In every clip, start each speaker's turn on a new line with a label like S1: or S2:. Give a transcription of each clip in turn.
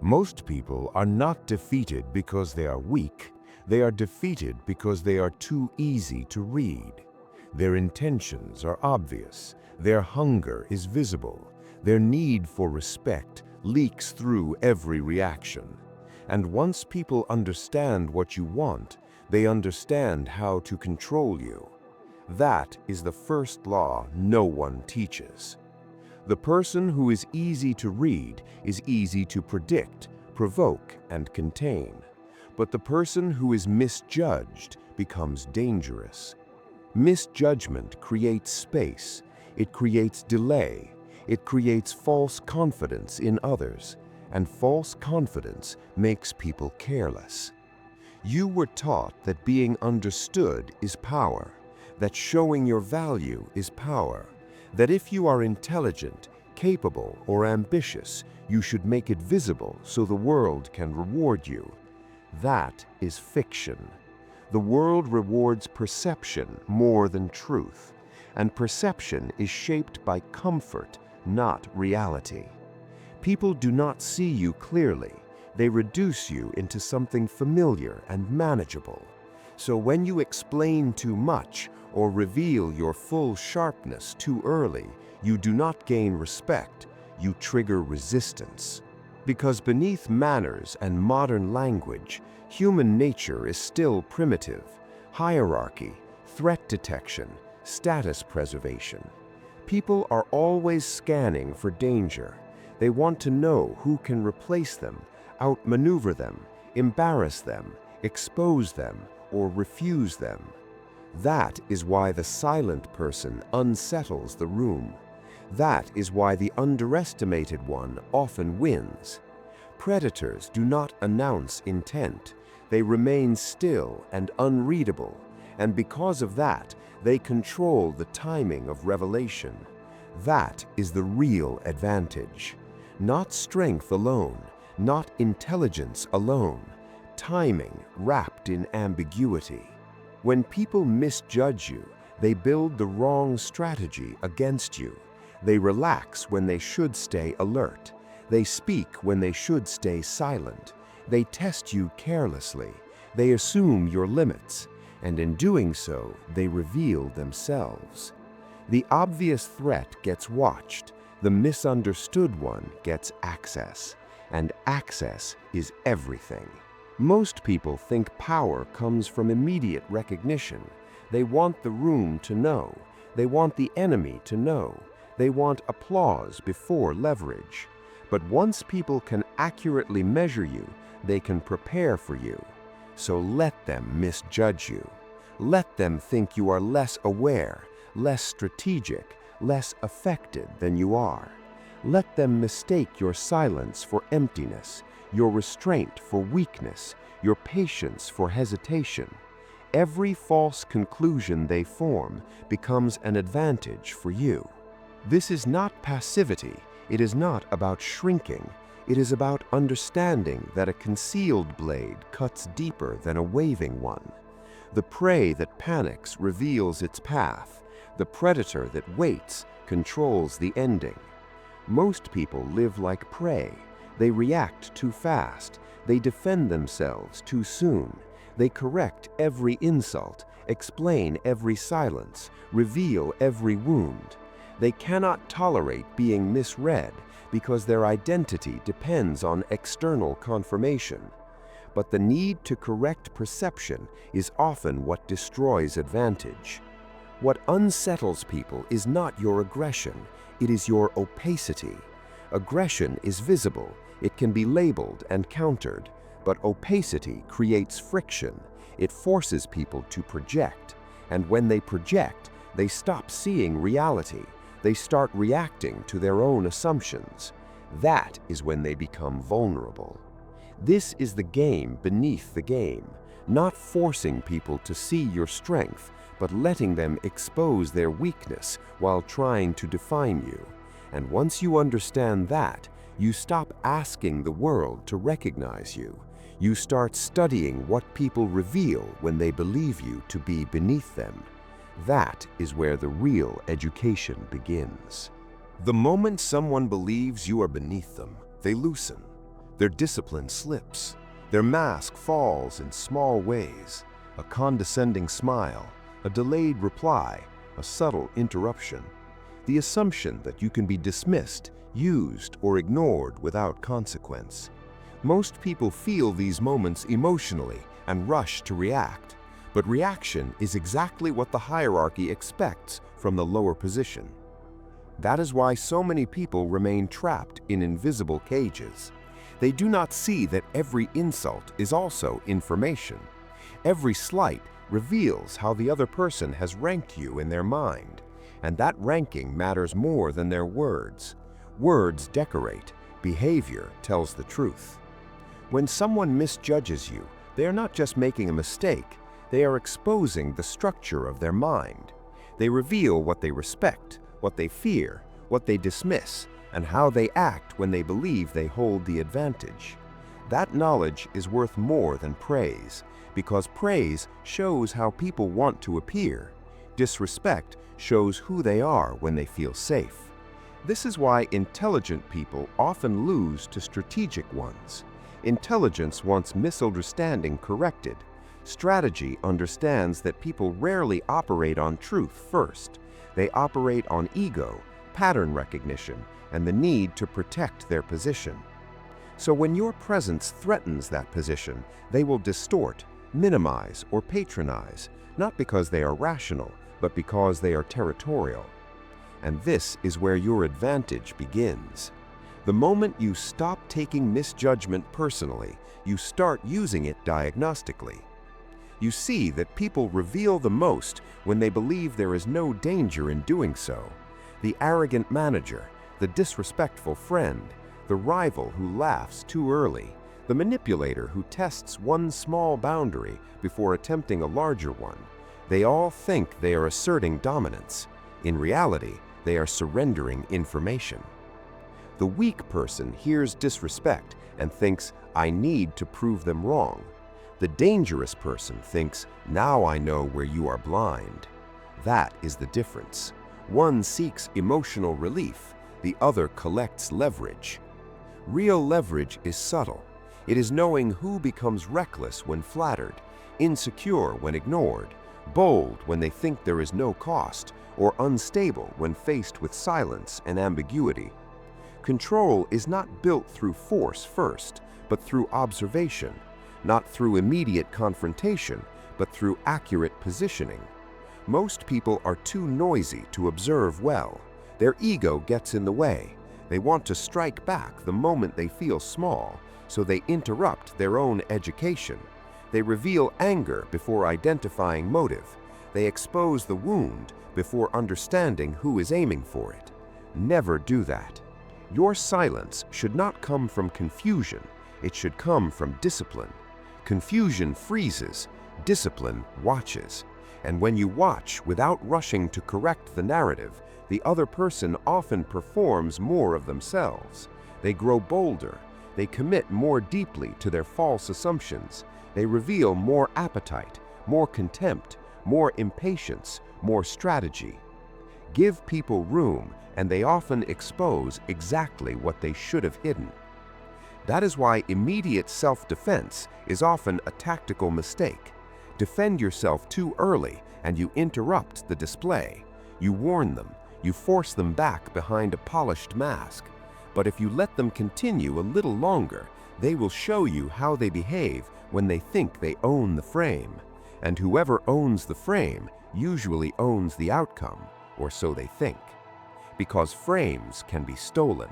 S1: Most people are not defeated because they are weak. They are defeated because they are too easy to read. Their intentions are obvious. Their hunger is visible. Their need for respect leaks through every reaction. And once people understand what you want, they understand how to control you. That is the first law no one teaches. The person who is easy to read is easy to predict, provoke, and contain. But the person who is misjudged becomes dangerous. Misjudgment creates space. It creates delay. It creates false confidence in others, and false confidence makes people careless. You were taught that being understood is power, that showing your value is power, that if you are intelligent, capable, or ambitious, you should make it visible so the world can reward you. That is fiction. The world rewards perception more than truth, and perception is shaped by comfort, not reality. People do not see you clearly. They reduce you into something familiar and manageable. So when you explain too much or reveal your full sharpness too early, you do not gain respect, you trigger resistance. Because beneath manners and modern language, human nature is still primitive: hierarchy, threat detection, status preservation. People are always scanning for danger. They want to know who can replace them, outmaneuver them, embarrass them, expose them, or refuse them. That is why the silent person unsettles the room. That is why the underestimated one often wins. Predators do not announce intent. They remain still and unreadable, and because of that, they control the timing of revelation. That is the real advantage. Not strength alone, not intelligence alone, timing wrapped in ambiguity. When people misjudge you, they build the wrong strategy against you. They relax when they should stay alert. They speak when they should stay silent. They test you carelessly. They assume your limits, and in doing so, they reveal themselves. The obvious threat gets watched. The misunderstood one gets access, and access is everything. Most people think power comes from immediate recognition. They want the room to know. They want the enemy to know. They want applause before leverage. But once people can accurately measure you, they can prepare for you. So let them misjudge you. Let them think you are less aware, less strategic, less affected than you are. Let them mistake your silence for emptiness, your restraint for weakness, your patience for hesitation. Every false conclusion they form becomes an advantage for you. This is not passivity. It is not about shrinking. It is about understanding that a concealed blade cuts deeper than a waving one. The prey that panics reveals its path. The predator that waits controls the ending. Most people live like prey. They react too fast. They defend themselves too soon. They correct every insult, explain every silence, reveal every wound. They cannot tolerate being misread because their identity depends on external confirmation. But the need to correct perception is often what destroys advantage. What unsettles people is not your aggression, it is your opacity. Aggression is visible, it can be labeled and countered, but opacity creates friction. It forces people to project, and when they project, they stop seeing reality. They start reacting to their own assumptions. That is when they become vulnerable. This is the game beneath the game, not forcing people to see your strength, but letting them expose their weakness while trying to define you. And once you understand that, you stop asking the world to recognize you. You start studying what people reveal when they believe you to be beneath them. That is where the real education begins. The moment someone believes you are beneath them, they loosen.
S2: Their discipline slips. Their mask falls in small ways. A condescending smile, a delayed reply, a subtle interruption. The assumption that you can be dismissed, used, or ignored without consequence. Most people feel these moments emotionally and rush to react. But reaction is exactly what the hierarchy expects from the lower position. That is why so many people remain trapped in invisible cages. They do not see that every insult is also information. Every slight reveals how the other person has ranked you in their mind, and that ranking matters more than their words. Words decorate, behavior tells the truth. When someone misjudges you, they are not just making a mistake, they are exposing the structure of their mind. They reveal what they respect, what they fear, what they dismiss, and how they act when they believe they hold the advantage. That knowledge is worth more than praise, because praise shows how people want to appear. Disrespect shows who they are when they feel safe. This is why intelligent people often lose to strategic ones. Intelligence wants misunderstanding corrected. Strategy understands that people rarely operate on truth first. They operate on ego, pattern recognition, and the need to protect their position. So when your presence threatens that position, they will distort, minimize, or patronize, not because they are rational, but because they are territorial. And this is where your advantage begins. The moment you stop taking misjudgment personally, you start using it diagnostically. You see that people reveal the most when they believe there is no danger in doing so. The arrogant manager, the disrespectful friend, the rival who laughs too early, the manipulator who tests one small boundary before attempting a larger one. They all think they are asserting dominance. In reality, they are surrendering information. The weak person hears disrespect and thinks, "I need to prove them wrong." The dangerous person thinks, "Now I know where you are blind." That is the difference. One seeks emotional relief, the other collects leverage. Real leverage is subtle. It is knowing who becomes reckless when flattered, insecure when ignored, bold when they think there is no cost, or unstable when faced with silence and ambiguity. Control is not built through force first, but through observation, not through immediate confrontation, but through accurate positioning. Most people are too noisy to observe well. Their ego gets in the way. They want to strike back the moment they feel small, so they interrupt their own education. They reveal anger before identifying motive. They expose the wound before understanding who is aiming for it. Never do that. Your silence should not come from confusion. It should come from discipline. Confusion freezes. Discipline watches. And when you watch without rushing to correct the narrative, the other person often performs more of themselves. They grow bolder. They commit more deeply to their false assumptions. They reveal more appetite, more contempt, more impatience, more strategy. Give people room, and they often expose exactly what they should have hidden. That is why immediate self-defense is often a tactical mistake. Defend yourself too early, and you interrupt the display. You warn them. You force them back behind a polished mask. But if you let them continue a little longer, they will show you how they behave when they think they own the frame. And whoever owns the frame usually owns the outcome, or so they think. Because frames can be stolen.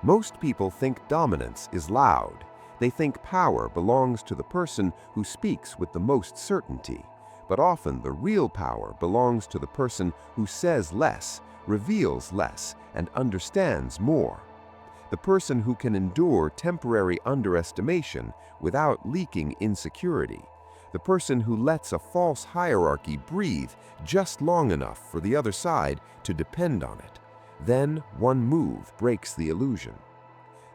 S2: Most people think dominance is loud. They think power belongs to the person who speaks with the most certainty. But often the real power belongs to the person who says less, reveals less, and understands more. The person who can endure temporary underestimation without leaking insecurity. The person who lets a false hierarchy breathe just long enough for the other side to depend on it. Then one move breaks the illusion.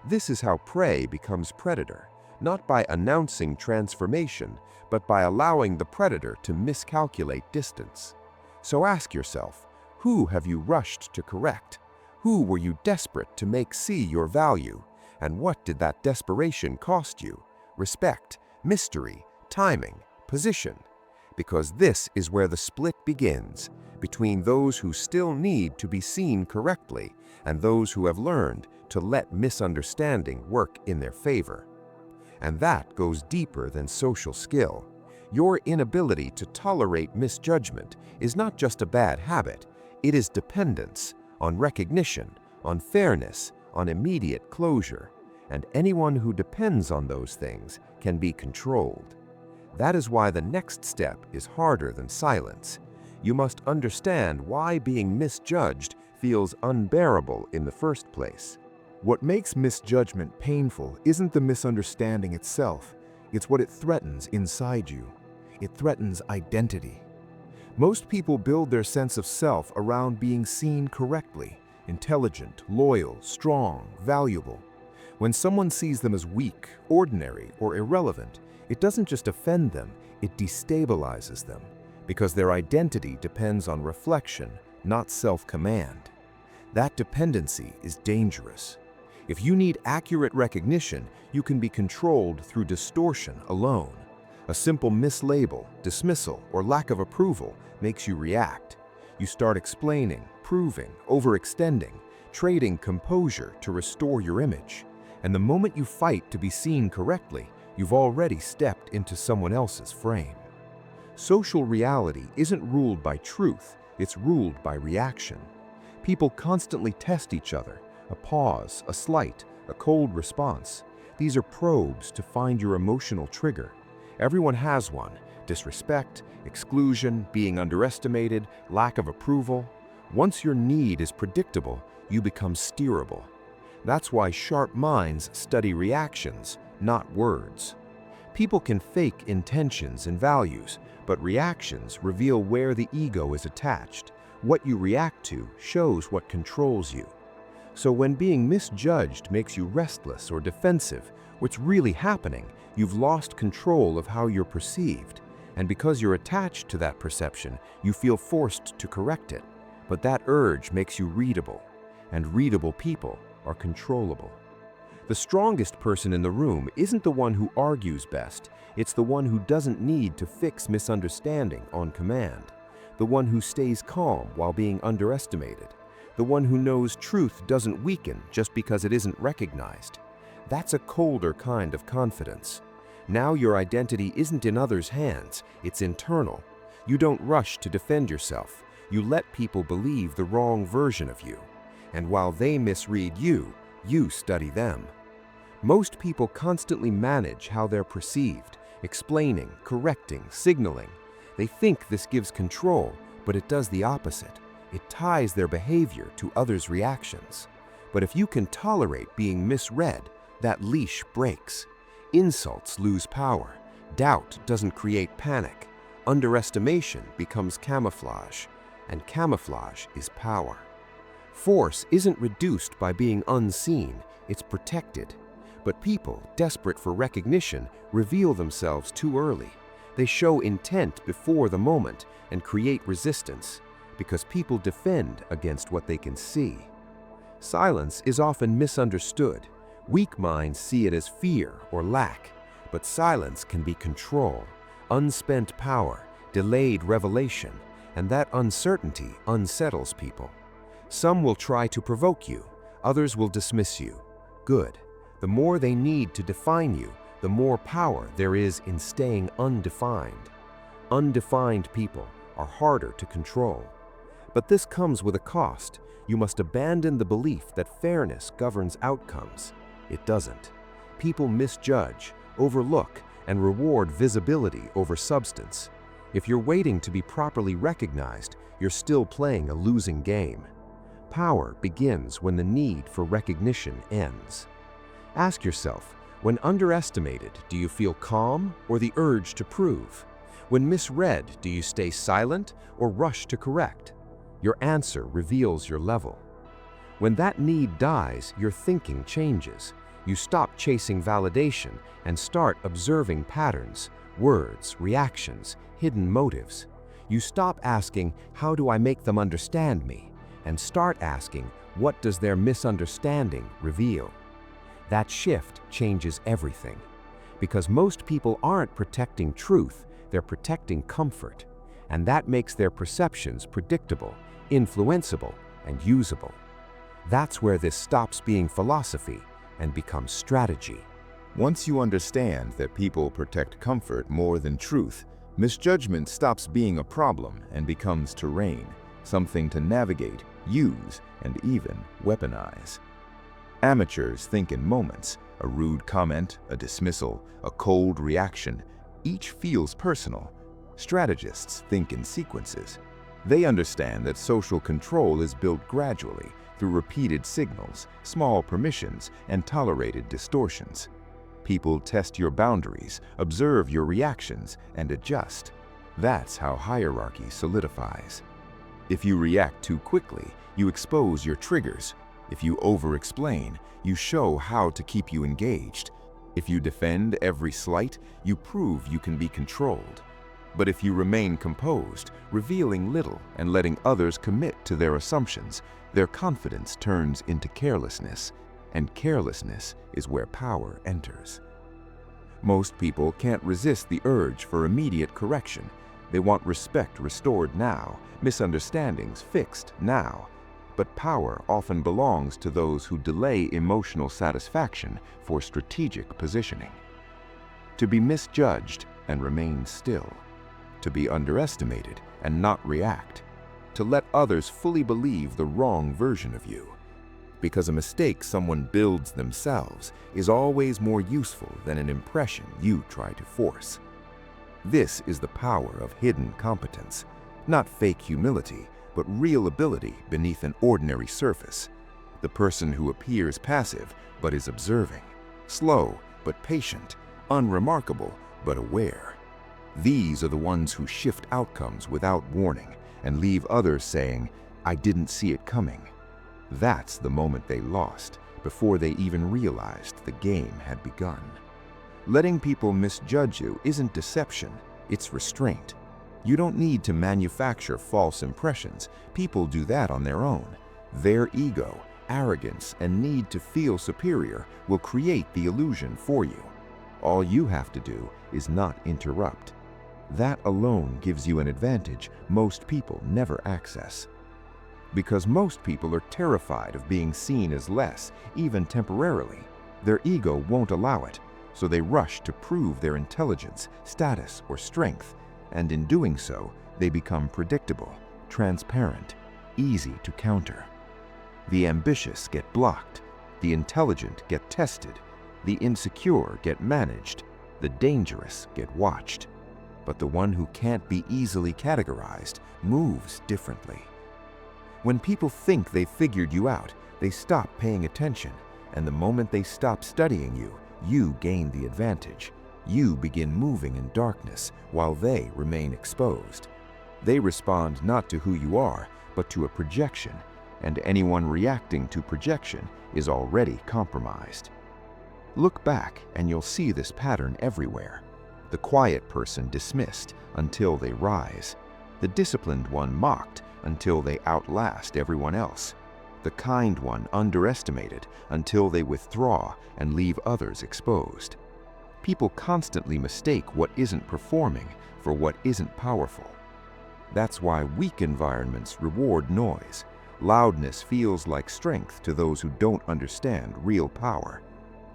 S2: This is how prey becomes predator, not by announcing transformation, but by allowing the predator to miscalculate distance. So ask yourself, who have you rushed to correct? Who were you desperate to make see your value? And what did that desperation cost you? Respect, mystery, timing, position. Because this is where the split begins, between those who still need to be seen correctly and those who have learned to let misunderstanding work in their favor. And that goes deeper than social skill. Your inability to tolerate misjudgment is not just a bad habit, it is dependence on recognition, on fairness, on immediate closure. And anyone who depends on those things can be controlled. That is why the next step is harder than silence. You must understand why being misjudged feels unbearable in the first place.
S3: What makes misjudgment painful isn't the misunderstanding itself, it's what it threatens inside you. It threatens identity. Most people build their sense of self around being seen correctly, intelligent, loyal, strong, valuable. When someone sees them as weak, ordinary, or irrelevant, it doesn't just offend them, it destabilizes them, because their identity depends on reflection, not self-command. That dependency is dangerous. If you need accurate recognition, you can be controlled through distortion alone. A simple mislabel, dismissal, or lack of approval makes you react. You start explaining, proving, overextending, trading composure to restore your image. And the moment you fight to be seen correctly, you've already stepped into someone else's frame. Social reality isn't ruled by truth, it's ruled by reaction. People constantly test each other. A pause, a slight, a cold response. These are probes to find your emotional trigger. Everyone has one. Disrespect, exclusion, being underestimated, lack of approval. Once your need is predictable, you become steerable. That's why sharp minds study reactions, not words. People can fake intentions and values, but reactions reveal where the ego is attached. What you react to shows what controls you. So when being misjudged makes you restless or defensive, what's really happening? You've lost control of how you're perceived. And because you're attached to that perception, you feel forced to correct it. But that urge makes you readable, and readable people are controllable. The strongest person in the room isn't the one who argues best, it's the one who doesn't need to fix misunderstanding on command. The one who stays calm while being underestimated. The one who knows truth doesn't weaken just because it isn't recognized. That's a colder kind of confidence. Now your identity isn't in others' hands, it's internal. You don't rush to defend yourself. You let people believe the wrong version of you. And while they misread you, you study them. Most people constantly manage how they're perceived, explaining, correcting, signaling. They think this gives control, but it does the opposite. It ties their behavior to others' reactions. But if you can tolerate being misread, that leash breaks. Insults lose power. Doubt doesn't create panic. Underestimation becomes camouflage, and camouflage is power. Force isn't reduced by being unseen, it's protected. But people, desperate for recognition, reveal themselves too early. They show intent before the moment and create resistance, because people defend against what they can see. Silence is often misunderstood. Weak minds see it as fear or lack, but silence can be control, unspent power, delayed revelation, and that uncertainty unsettles people. Some will try to provoke you, others will dismiss you. Good. The more they need to define you, the more power there is in staying undefined. Undefined people are harder to control. But this comes with a cost. You must abandon the belief that fairness governs outcomes. It doesn't. People misjudge, overlook, and reward visibility over substance. If you're waiting to be properly recognized, you're still playing a losing game. Power begins when the need for recognition ends. Ask yourself, when underestimated, do you feel calm or the urge to prove? When misread, do you stay silent or rush to correct? Your answer reveals your level. When that need dies, your thinking changes. You stop chasing validation and start observing patterns, words, reactions, hidden motives. You stop asking, how do I make them understand me? And start asking, what does their misunderstanding reveal?
S4: That shift changes everything. Because most people aren't protecting truth, they're protecting comfort. And that makes their perceptions predictable, influenceable, and usable. That's where this stops being philosophy and becomes strategy.
S3: Once you understand that people protect comfort more than truth, misjudgment stops being a problem and becomes terrain, something to navigate, use, and even weaponize. Amateurs think in moments. A rude comment, a dismissal, a cold reaction, each feels personal. Strategists think in sequences. They understand that social control is built gradually through repeated signals, small permissions, and tolerated distortions. People test your boundaries, observe your reactions, and adjust. That's how hierarchy solidifies. If you react too quickly, you expose your triggers. If you over-explain, you show how to keep you engaged. If you defend every slight, you prove you can be controlled. But if you remain composed, revealing little and letting others commit to their assumptions, their confidence turns into carelessness, and carelessness is where power enters. Most people can't resist the urge for immediate correction. They want respect restored now, misunderstandings fixed now. But power often belongs to those who delay emotional satisfaction for strategic positioning. To be misjudged and remain still. To be underestimated and not react. To let others fully believe the wrong version of you. Because a mistake someone builds themselves is always more useful than an impression you try to force. This is the power of hidden competence, not fake humility, but real ability beneath an ordinary surface. The person who appears passive but is observing, slow but patient, unremarkable but aware. These are the ones who shift outcomes without warning and leave others saying, "I didn't see it coming." That's the moment they lost, before they even realized the game had begun. Letting people misjudge you isn't deception, it's restraint. You don't need to manufacture false impressions. People do that on their own. Their ego, arrogance, and need to feel superior will create the illusion for you. All you have to do is not interrupt. That alone gives you an advantage most people never access. Because most people are terrified of being seen as less, even temporarily. Their ego won't allow it, so they rush to prove their intelligence, status, or strength, and in doing so, they become predictable, transparent, easy to counter. The ambitious get blocked, the intelligent get tested, the insecure get managed, the dangerous get watched. But the one who can't be easily categorized moves differently. When people think they've figured you out, they stop paying attention, and the moment they stop studying you, you gain the advantage. You begin moving in darkness while they remain exposed. They respond not to who you are, but to a projection, and anyone reacting to projection is already compromised. Look back and you'll see this pattern everywhere. The quiet person dismissed until they rise. The disciplined one mocked until they outlast everyone else. The kind one underestimated until they withdraw and leave others exposed. People constantly mistake what isn't performing for what isn't powerful. That's why weak environments reward noise. Loudness feels like strength to those who don't understand real power.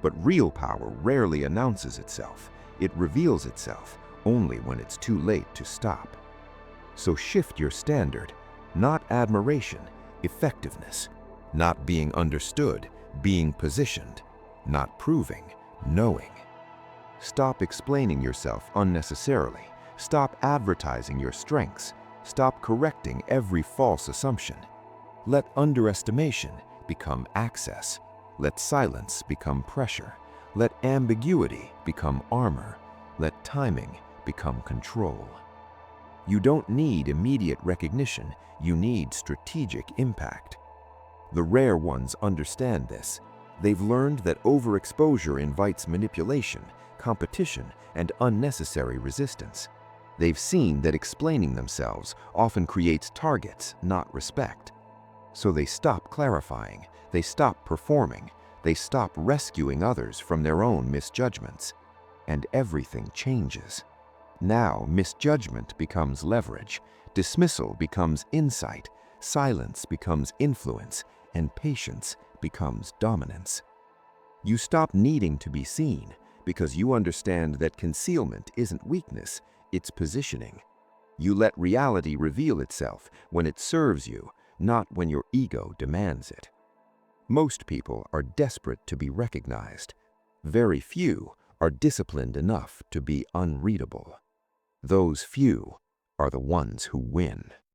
S3: But real power rarely announces itself. It reveals itself only when it's too late to stop. So shift your standard. Not admiration, effectiveness. Not being understood, being positioned. Not proving, knowing. Stop explaining yourself unnecessarily. Stop advertising your strengths. Stop correcting every false assumption. Let underestimation become access. Let silence become pressure. Let ambiguity become armor. Let timing become control. You don't need immediate recognition, you need strategic impact. The rare ones understand this. They've learned that overexposure invites manipulation, competition, and unnecessary resistance. They've seen that explaining themselves often creates targets, not respect. So they stop clarifying, they stop performing,
S2: They stop rescuing others from their own misjudgments, and everything changes. Now, misjudgment becomes leverage, dismissal becomes insight, silence becomes influence, and patience becomes dominance. You stop needing to be seen because you understand that concealment isn't weakness, it's positioning. You let reality reveal itself when it serves you, not when your ego demands it. Most people are desperate to be recognized. Very few are disciplined enough to be unreadable. Those few are the ones who win.